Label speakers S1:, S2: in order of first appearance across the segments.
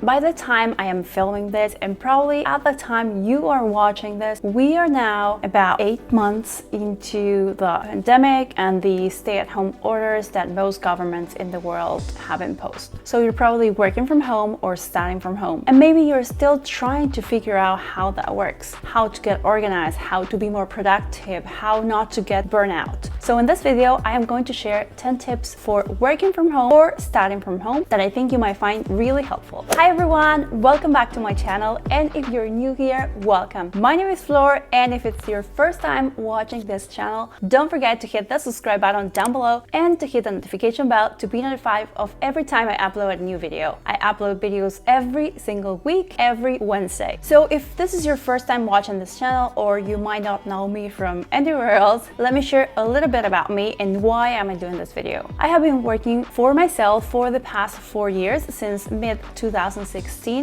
S1: By the time I am filming this, and probably at the time you are watching this, we are now about 8 months into the pandemic and the stay-at-home orders that most governments in the world have imposed. So you're probably working from home or studying from home. And maybe you're still trying to figure out how that works, how to get organized, how to be more productive, how not to get burnout. So in this video, I am going to share 10 tips for working from home or studying from home that I think you might find really helpful. Hi everyone, welcome back to my channel, and if you're new here, welcome. My name is Flor, and if it's your first time watching this channel, don't forget to hit the subscribe button down below and to hit the notification bell to be notified of every time I upload a new video. I upload videos every single week, every Wednesday. So if this is your first time watching this channel, or you might not know me from anywhere else, let me share a little bit about me and why am I doing this video. I have been working for myself for the past 4 years, since mid-2016,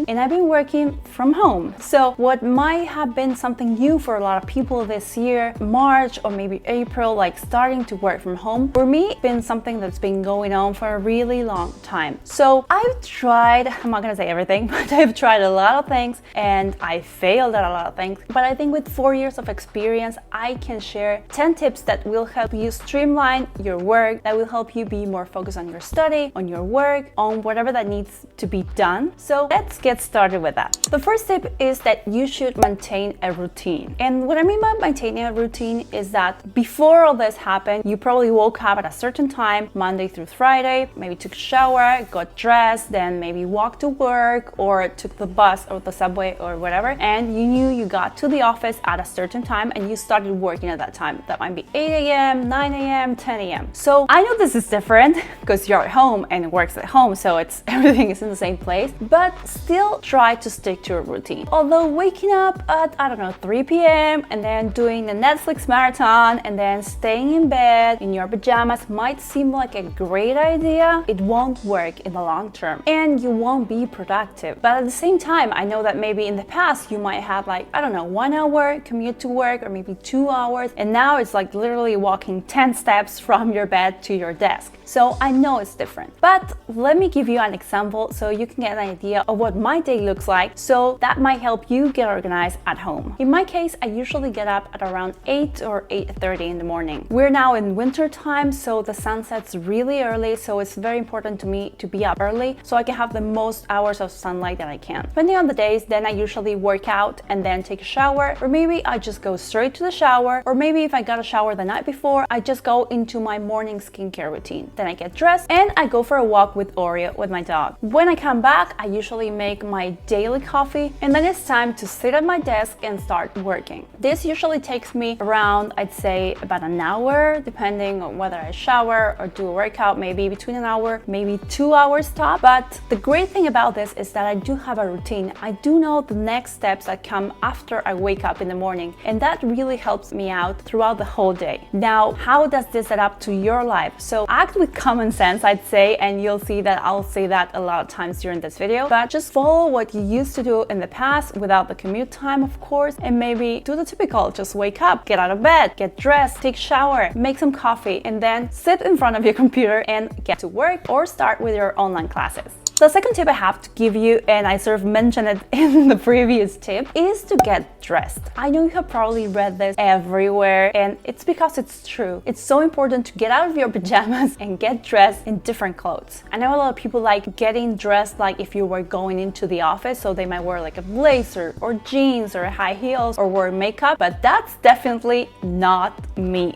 S1: and I've been working from home. So what might have been something new for a lot of people this year, March or maybe April, like starting to work from home, for me, it's been something that's been going on for a really long time. So I've tried, I'm not gonna say everything, but I've tried a lot of things and I failed at a lot of things. But I think with 4 years of experience, I can share 10 tips that will help you streamline your work, that will help you be more focused on your study, on your work, on whatever that needs to be done. So let's get started with that. The first tip is that you should maintain a routine. And what I mean by maintaining a routine is that before all this happened, you probably woke up at a certain time, Monday through Friday, maybe took a shower, got dressed, then maybe walked to work or took the bus or the subway or whatever, and you knew you got to the office at a certain time and you started working at that time. That might be 8 a.m., 9 a.m., 10 a.m. So I know this is different because you're at home and it works at home, so it's everything is in the same place, but still try to stick to a routine. Although waking up at, I don't know, 3 p.m. and then doing the Netflix marathon and then staying in bed in your pajamas might seem like a great idea, it won't work in the long term and you won't be productive. But at the same time, I know that maybe in the past you might have, like, I don't know, 1 hour commute to work or maybe 2 hours, and now it's like literally walking 10 steps from your bed to your desk. So I know it's different, but let me give you an example so you can get an idea of what my day looks like, so that might help you get organized at home. In my case, I usually get up at around 8 or 8:30 in the morning. We're now in winter time, so the sun sets really early, so it's very important to me to be up early so I can have the most hours of sunlight that I can. Depending on the days, then I usually work out and then take a shower, or maybe I just go straight to the shower, or maybe if I got a shower the night before, I just go into my morning skincare routine. Then I get dressed and I go for a walk with Oreo, with my dog. When I come back, I usually make my daily coffee, and then it's time to sit at my desk and start working. This usually takes me around, I'd say, about an hour, depending on whether I shower or do a workout, maybe between an hour, maybe 2 hours top. But the great thing about this is that I do have a routine. I do know the next steps that come after I wake up in the morning, and that really helps me out throughout the whole day. Now, how does this add up to your life? So act with common sense, I'd say, and you'll see that I'll say that a lot of times during this video, but just follow what you used to do in the past without the commute time, of course, and maybe do the typical, just wake up, get out of bed, get dressed, take a shower, make some coffee, and then sit in front of your computer and get to work or start with your online classes. The second tip I have to give you, and I sort of mentioned it in the previous tip, is to get dressed. I know you have probably read this everywhere, and it's because it's true. It's so important to get out of your pajamas and get dressed in different clothes. I know a lot of people like getting dressed like if you were going into the office, so they might wear like a blazer or jeans or high heels or wear makeup, but that's definitely not me.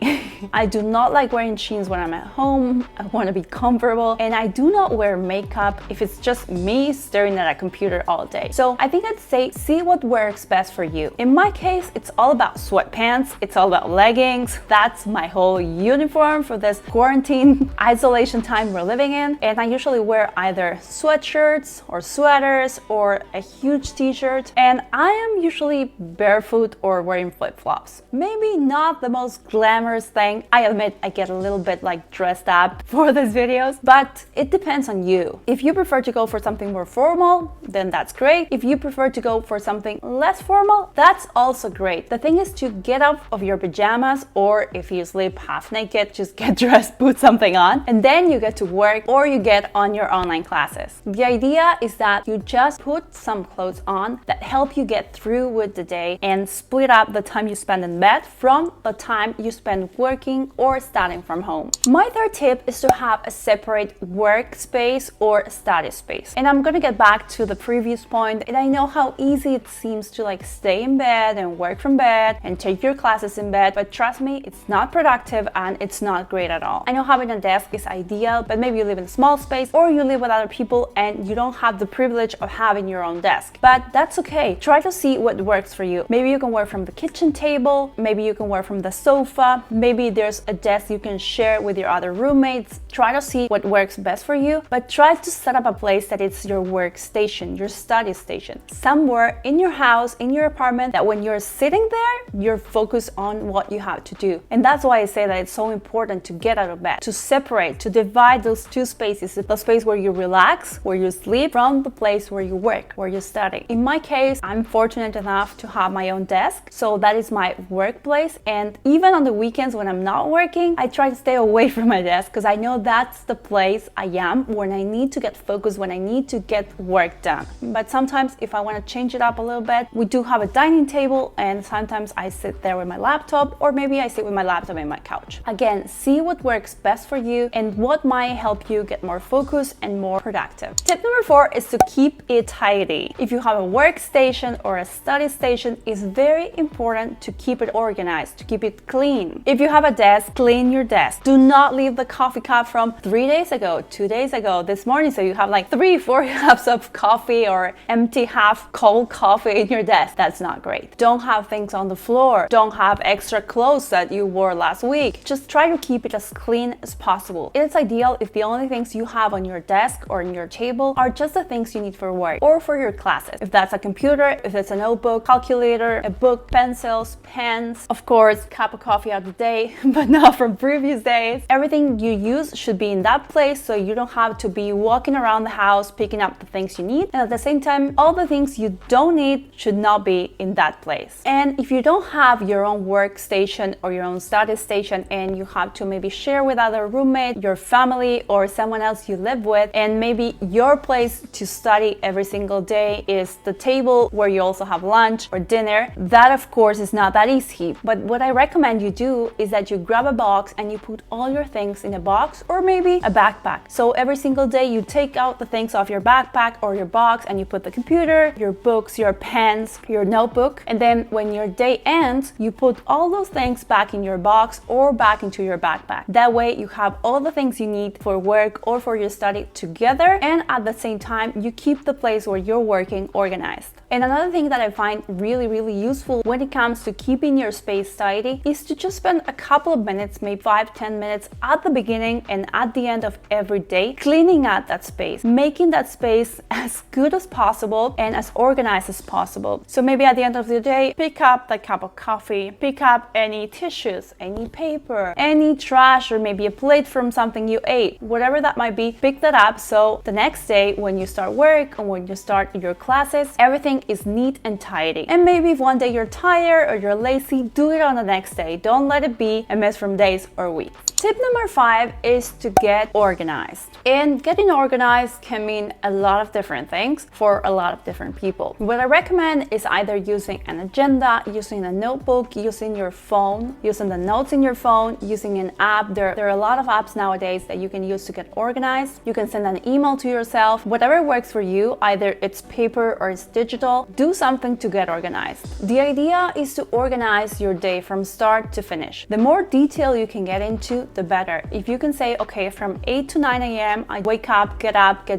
S1: I do not like wearing jeans when I'm at home. I want to be comfortable, and I do not wear makeup if it's just me staring at a computer all day. So I think I'd say see what works best for you. In my case, it's all about sweatpants, it's all about leggings. That's my whole uniform for this quarantine isolation time we're living in. And I usually wear either sweatshirts or sweaters or a huge t-shirt. And I am usually barefoot or wearing flip-flops. Maybe not the most glamorous thing. I admit I get a little bit like dressed up for these videos, but it depends on you. If you prefer prefer to go for something more formal, then that's great. If you prefer to go for something less formal, that's also great. The thing is to get out of your pajamas, or if you sleep half naked, just get dressed, put something on, and then you get to work or you get on your online classes. The idea is that you just put some clothes on that help you get through with the day and split up the time you spend in bed from the time you spend working or studying from home. My third tip is to have a separate workspace or study space. And I'm gonna get back to the previous point, and I know how easy it seems to stay in bed and work from bed and take your classes in bed, but trust me, it's not productive and it's not great at all. I know having a desk is ideal, but maybe you live in a small space or you live with other people and you don't have the privilege of having your own desk. But that's okay. Try to see what works for you. Maybe you can work from the kitchen table, maybe you can work from the sofa, maybe there's a desk you can share with your other roommates. Try to see what works best for you, but try to set up a place that it's your workstation, your study station, somewhere in your house, in your apartment, that when you're sitting there, you're focused on what you have to do. And that's why I say that it's so important to get out of bed, to separate, to divide those two spaces, the space where you relax, where you sleep, from the place where you work, where you study. In my case, I'm fortunate enough to have my own desk, so that is my workplace. And even on the weekends when I'm not working, I try to stay away from my desk because I know that's the place I am when I need to get focused, when I need to get work done. But sometimes if I want to change it up a little bit, we do have a dining table, and sometimes I sit there with my laptop, or maybe I sit with my laptop in my couch. Again, see what works best for you and what might help you get more focused and more productive. Tip number 4 is to keep it tidy. If you have a workstation or a study station, it's very important to keep it organized, to keep it clean. If you have a desk, clean your desk. Do not leave the coffee cup from 3 days ago, 2 days ago, this morning, so you have 3-4 cups of coffee or empty half cold coffee in your desk. That's not great. Don't have things on the floor. Don't have extra clothes that you wore last week. Just try to keep it as clean as possible. It's ideal if the only things you have on your desk or on your table are just the things you need for work or for your classes. If that's a computer, if it's a notebook, calculator, a book, pencils, pens, of course, cup of coffee out the day, but not from previous days. Everything you use should be in that place so you don't have to be walking around the house picking up the things you need. And at the same time, all the things you don't need should not be in that place. And if you don't have your own workstation or your own study station and you have to maybe share with other roommate, your family, or someone else you live with, and maybe your place to study every single day is the table where you also have lunch or dinner, that of course is not that easy. But what I recommend you do is that you grab a box and you put all your things in a box or maybe a backpack. So every single day you take out the things off your backpack or your box and you put the computer, your books, your pens, your notebook, and then when your day ends, you put all those things back in your box or back into your backpack. That way you have all the things you need for work or for your study together, and at the same time you keep the place where you're working organized. And another thing that I find really useful when it comes to keeping your space tidy is to just spend a couple of minutes, maybe 5-10 minutes at the beginning and at the end of every day, cleaning out that space, making that space as good as possible and as organized as possible. So maybe at the end of the day, pick up that cup of coffee, pick up any tissues, any paper, any trash, or maybe a plate from something you ate, whatever that might be, pick that up so the next day when you start work or when you start your classes, everything is neat and tidy. And maybe if one day you're tired or you're lazy, do it on the next day. Don't let it be a mess from days or weeks. Tip number 5 is to get organized. And getting organized can mean a lot of different things for a lot of different people. What I recommend is either using an agenda, using a notebook, using your phone, using the notes in your phone, using an app. There are a lot of apps nowadays that you can use to get organized. You can send an email to yourself. Whatever works for you, either it's paper or it's digital, do something to get organized. The idea is to organize your day from start to finish. The more detail you can get into, the better. If you can say, okay, from 8 to 9 a.m. I wake up, get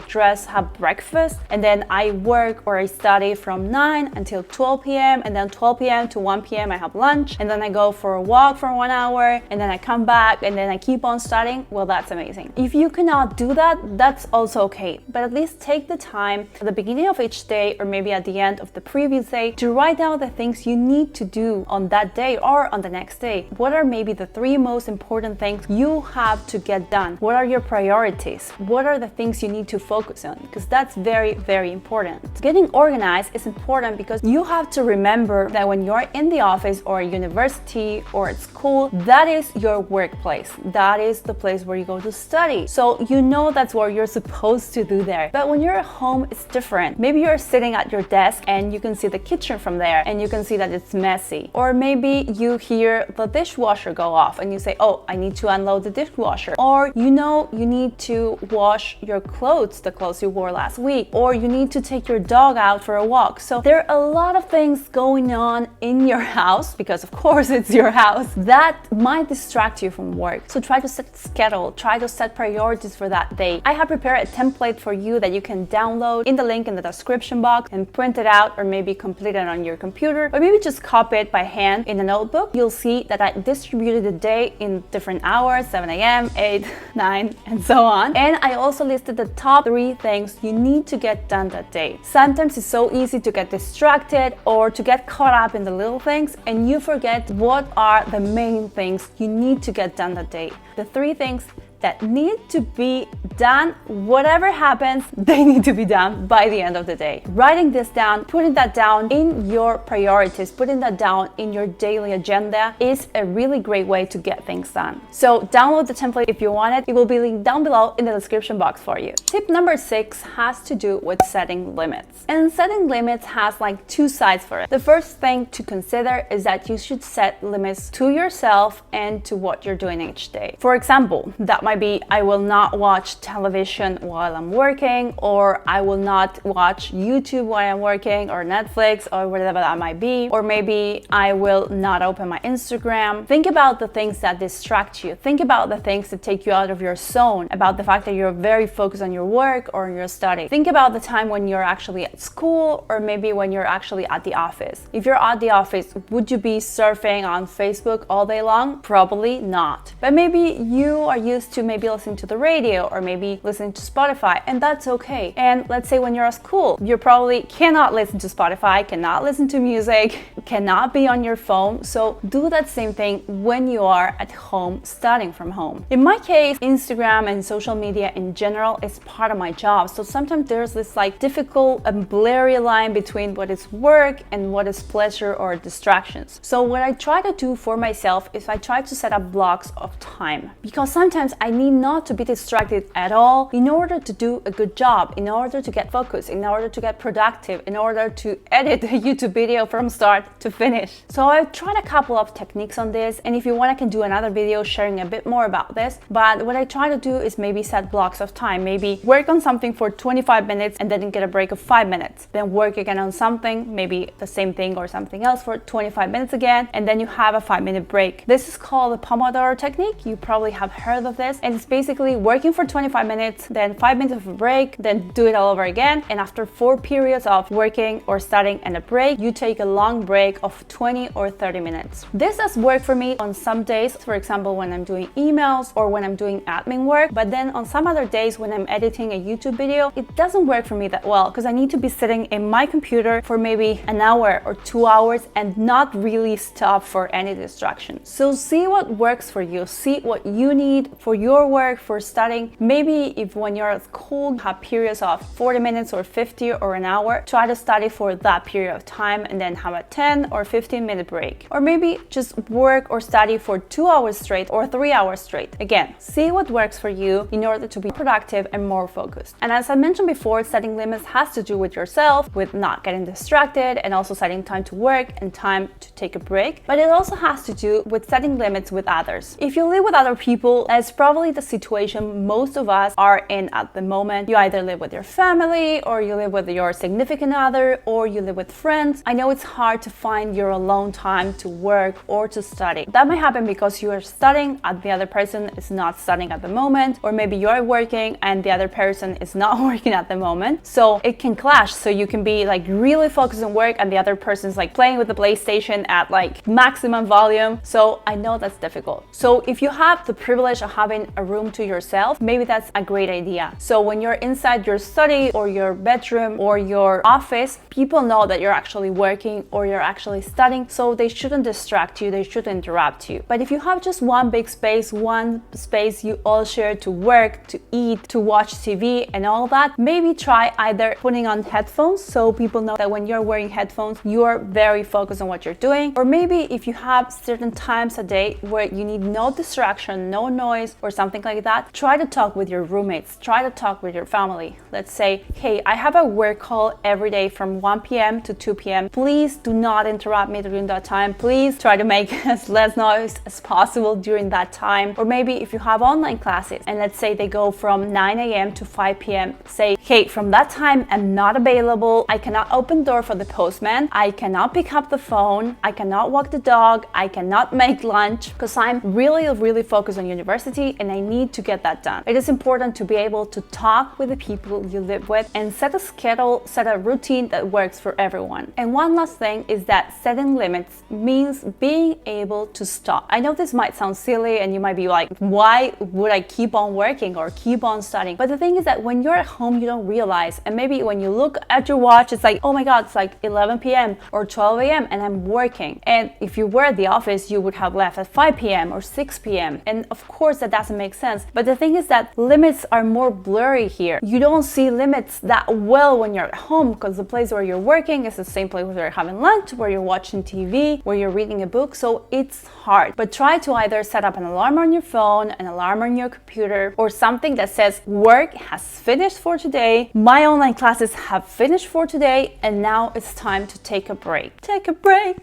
S1: dressed, have breakfast, and then I work or I study from 9 until 12 p.m. and then 12 p.m. to 1 p.m. I have lunch, and then I go for a walk for 1 hour, and then I come back and then I keep on studying, well, that's amazing. If you cannot do that, that's also okay. But at least take the time at the beginning of each day or maybe at the end of the previous day to write down the things you need to do on that day or on the next day. What are maybe the 3 most important things things you have to get done. What are your priorities? What are the things you need to focus on? Because that's very, very important. Getting organized is important because you have to remember that when you're in the office or university or at school, that is your workplace. That is the place where you go to study. So you know that's what you're supposed to do there. But when you're at home, it's different. Maybe you're sitting at your desk and you can see the kitchen from there and you can see that it's messy. Or maybe you hear the dishwasher go off and you say, oh, I need to unload the dishwasher. Or you know you need to wash your clothes, the clothes you wore last week. Or you need to take your dog out for a walk. So there are a lot of things going on in your house, because of course it's your house, that might distract you from work. So try to set a schedule, try to set priorities for that day. I have prepared a template for you that you can download in the link in the description box and print it out, or maybe complete it on your computer, or maybe just copy it by hand in a notebook. You'll see that I distributed the day in different hours, 7 a.m., 8, 9, and so on. And I also listed the top 3 things you need to get done that day. Sometimes it's so easy to get distracted or to get caught up in the little things and you forget what are the main things you need to get done that day. The 3 things that need to be done, whatever happens, they need to be done by the end of the day. Writing this down, putting that down in your priorities, putting that down in your daily agenda is a really great way to get things done. So download the template if you want it. It will be linked down below in the description box for you. Tip number 6 has to do with setting limits. And setting limits has like 2 sides for it. The first thing to consider is that you should set limits to yourself and to what you're doing each day. For example, that might be I will not watch television while I'm working, or I will not watch YouTube while I'm working, or Netflix, or whatever that might be. Or maybe I will not open my Instagram. Think about the things that distract you. Think about the things that take you out of your zone, about the fact that you're very focused on your work or on your study. Think about the time when you're actually at school, or maybe when you're actually at the office. If you're at the office, would you be surfing on Facebook all day long? Probably not. But maybe you are used to maybe listening to the radio, or maybe listening to Spotify, and that's okay. And let's say when you're at school, you probably cannot listen to Spotify, cannot listen to music, cannot be on your phone. So do that same thing when you are at home, studying from home. In my case, Instagram and social media in general is part of my job. So sometimes there's this like difficult and blurry line between what is work and what is pleasure or distractions. So what I try to do for myself is I try to set up blocks of time, because sometimes I need not to be distracted at all in order to do a good job, in order to get focused, in order to get productive, in order to edit a YouTube video from start to finish. So I've tried a couple of techniques on this, and if you want I can do another video sharing a bit more about this. But what I try to do is maybe set blocks of time, maybe work on something for 25 minutes and then get a break of 5 minutes, then work again on something, maybe the same thing or something else for 25 minutes again, and then you have a 5-minute break. This is called the Pomodoro technique. You probably have heard of this, and it's basically working for 25 minutes, then 5 minutes of a break, then do it all over again. And after 4 periods of working or studying and a break, you take a long break of 20 or 30 minutes. This does work for me on some days, for example, when I'm doing emails or when I'm doing admin work. But then on some other days when I'm editing a YouTube video, it doesn't work for me that well, because I need to be sitting in my computer for maybe an hour or 2 hours and not really stop for any distraction. So see what works for you, see what you need for your work, for studying. Maybe if when you're at school, you have periods of 40 minutes or 50 or an hour, try to study for that period of time and then have a 10 or 15-minute break. Or maybe just work or study for 2 hours straight or 3 hours straight. Again, see what works for you in order to be productive and more focused. And as I mentioned before, setting limits has to do with yourself, with not getting distracted, and also setting time to work and time to take a break. But it also has to do with setting limits with others. If you live with other people, that's probably the situation most of us are in at the moment. You either live with your family, or you live with your significant other, or you live with friends. I know it's hard to find your alone time to work or to study. That might happen because you are studying and the other person is not studying at the moment, or maybe you are working and the other person is not working at the moment. So it can clash. So you can be like really focused on work and the other person's like playing with the PlayStation at like maximum volume. So I know that's difficult. So if you have the privilege of having a room to yourself, maybe that's a great idea. So when you're inside your study or your bedroom or your office, people know that you're actually working or you're actually studying, so they shouldn't distract you, they shouldn't interrupt you. But if you have just one big space, one space you all share to work, to eat, to watch TV and all that, maybe try either putting on headphones so people know that when you're wearing headphones, you're very focused on what you're doing. Or maybe if you have certain times a day where you need no distraction, no noise or something like that, try to talk with your roommates, try to talk with your family. Let's say, hey, I have a work call every day from 1 p.m. to 2 p.m. Please do not interrupt me during that time. Please try to make as less noise as possible during that time. Or maybe if you have online classes and let's say they go from 9 a.m. to 5 p.m. say, hey, from that time I'm not available. I cannot open the door for the postman. I cannot pick up the phone. I cannot walk the dog. I cannot make lunch because I'm really focused on university and I need to get that done. It is important to be able to talk with the people you live with and set a schedule, set a routine that works for everyone. And one last thing is that setting limits means being able to stop. I know this might sound silly and you might be like, why would I keep on working or keep on studying? But the thing is that when you're at home, you don't realize. And maybe when you look at your watch, it's like, oh my God, it's like 11 p.m. or 12 a.m. and I'm working. And if you were at the office, you would have left at 5 p.m. or 6 p.m. And of course that doesn't make sense. But the thing is that limits are more blurry here. You don't see limits that well when you're at home because the place where you're working is the same place where you're having lunch, where you're watching TV, where you're reading a book. So it's hard. But try to either set up an alarm on your phone, an alarm on your computer, or something that says work has finished for today. My online classes have finished for today. And now it's time to take a break. Take a break.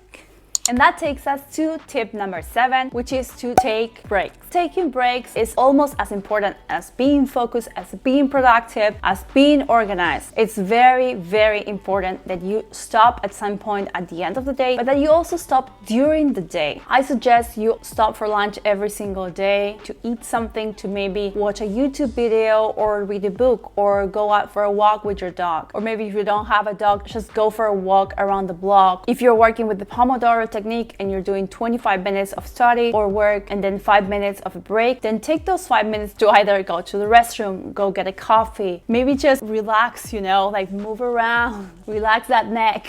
S1: And that takes us to tip number 7, which is to take breaks. Taking breaks is almost as important as being focused, as being productive, as being organized. It's very important that you stop at some point at the end of the day, but that you also stop during the day. I suggest you stop for lunch every single day, to eat something, to maybe watch a YouTube video or read a book or go out for a walk with your dog. Or maybe if you don't have a dog, just go for a walk around the block. If you're working with the Pomodoro technique and you're doing 25 minutes of study or work and then 5 minutes of a break, then take those 5 minutes to either go to the restroom, go get a coffee, maybe just relax, like move around, relax that neck,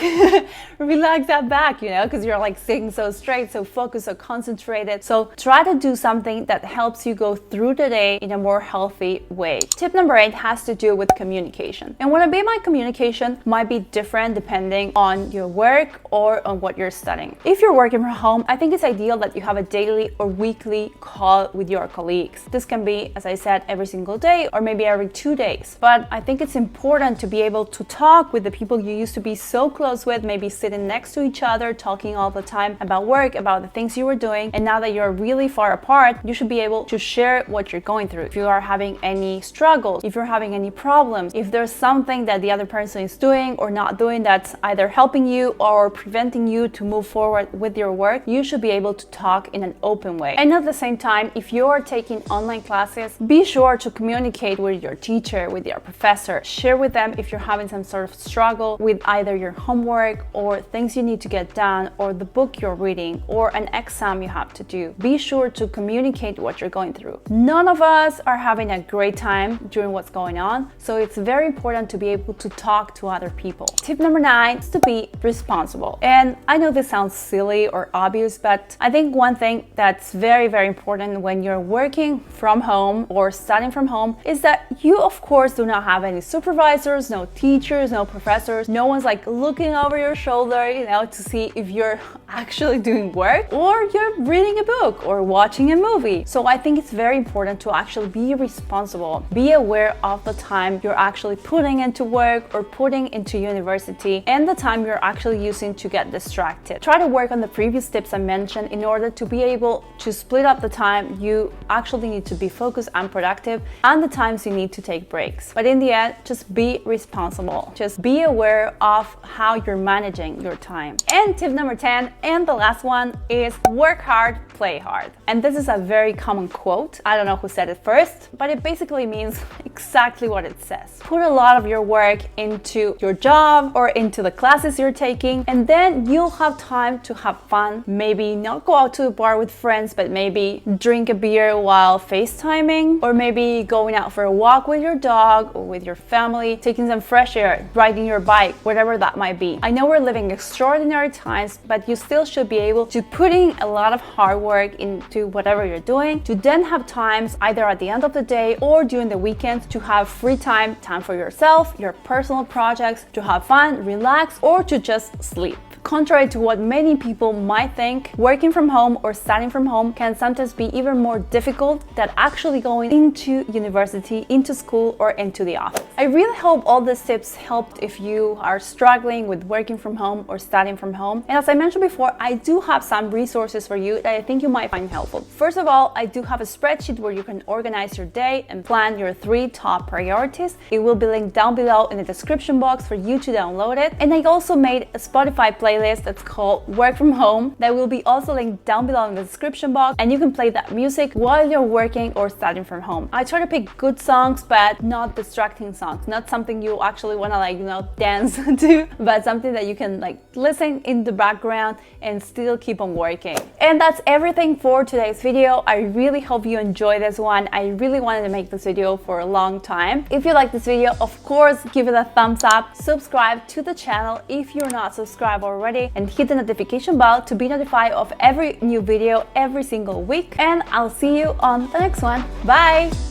S1: relax that back, because you're like sitting so straight, so focused, so concentrated. So try to do something that helps you go through the day in a more healthy way. Tip number 8 has to do with communication. And what I mean by communication might be different depending on your work or on what you're studying. If you're working from home, I think it's ideal that you have a daily or weekly call with your colleagues. This can be, as I said, every single day or maybe every 2 days. But I think it's important to be able to talk with the people you used to be so close with, maybe sitting next to each other, talking all the time about work, about the things you were doing. And now that you're really far apart, you should be able to share what you're going through. If you are having any struggles, if you're having any problems, if there's something that the other person is doing or not doing that's either helping you or preventing you to move forward with your work, you should be able to talk in an open way. And at the same time, if you're taking online classes, be sure to communicate with your teacher, with your professor. Share with them if you're having some sort of struggle with either your homework or things you need to get done or the book you're reading or an exam you have to do. Be sure to communicate what you're going through. None of us are having a great time during what's going on, so it's very important to be able to talk to other people. Tip number 9 is to be responsible. And I know this sounds silly or obvious, but I think one thing that's very important when you're working from home or studying from home is that you of course do not have any supervisors, no teachers, no professors. No one's like looking over your shoulder, to see if you're actually doing work or you're reading a book or watching a movie. So I think it's very important to actually be responsible. Be aware of the time you're actually putting into work or putting into university and the time you're actually using to get distracted. Try to work on the previous tips I mentioned in order to be able to split up the time you actually need to be focused and productive and the times you need to take breaks. But in the end, just be responsible. Just be aware of how you're managing your time. And tip number 10, and the last one, is work hard, play hard. And this is a very common quote. I don't know who said it first, but it basically means exactly what it says. Put a lot of your work into your job or into the classes you're taking, and then you'll have time to have fun, maybe not go out to a bar with friends, but maybe drink a beer while FaceTiming, or maybe going out for a walk with your dog or with your family, taking some fresh air, riding your bike, whatever that might be. I know we're living extraordinary times, but you still should be able to put in a lot of hard work into whatever you're doing, to then have times either at the end of the day or during the weekends to have free time for yourself, your personal projects, to have fun, relax, or to just sleep. Contrary to what many people might think, working from home or studying from home can sometimes be even more difficult than actually going into university, into school, or into the office. I really hope all these tips helped if you are struggling with working from home or studying from home. And as I mentioned before, I do have some resources for you that I think you might find helpful. First of all, I do have a spreadsheet where you can organize your day and plan your 3 top priorities. It will be linked down below in the description box for you to download it. And I also made a Spotify playlist that's called Work From Home that will be also linked down below in the description box, and you can play that music while you're working or studying from home. I try to pick good songs, but not distracting songs, not something you actually want to dance to, but something that you can listen in the background and still keep on working. And that's everything for today's video. I really hope you enjoyed this one. I really wanted to make this video for a long time. If you like this video, of course, give it a thumbs up, subscribe to the channel if you're not subscribed already, and hit the notification bell to be notified of every new video every single week. And I'll see you on the next one. Bye!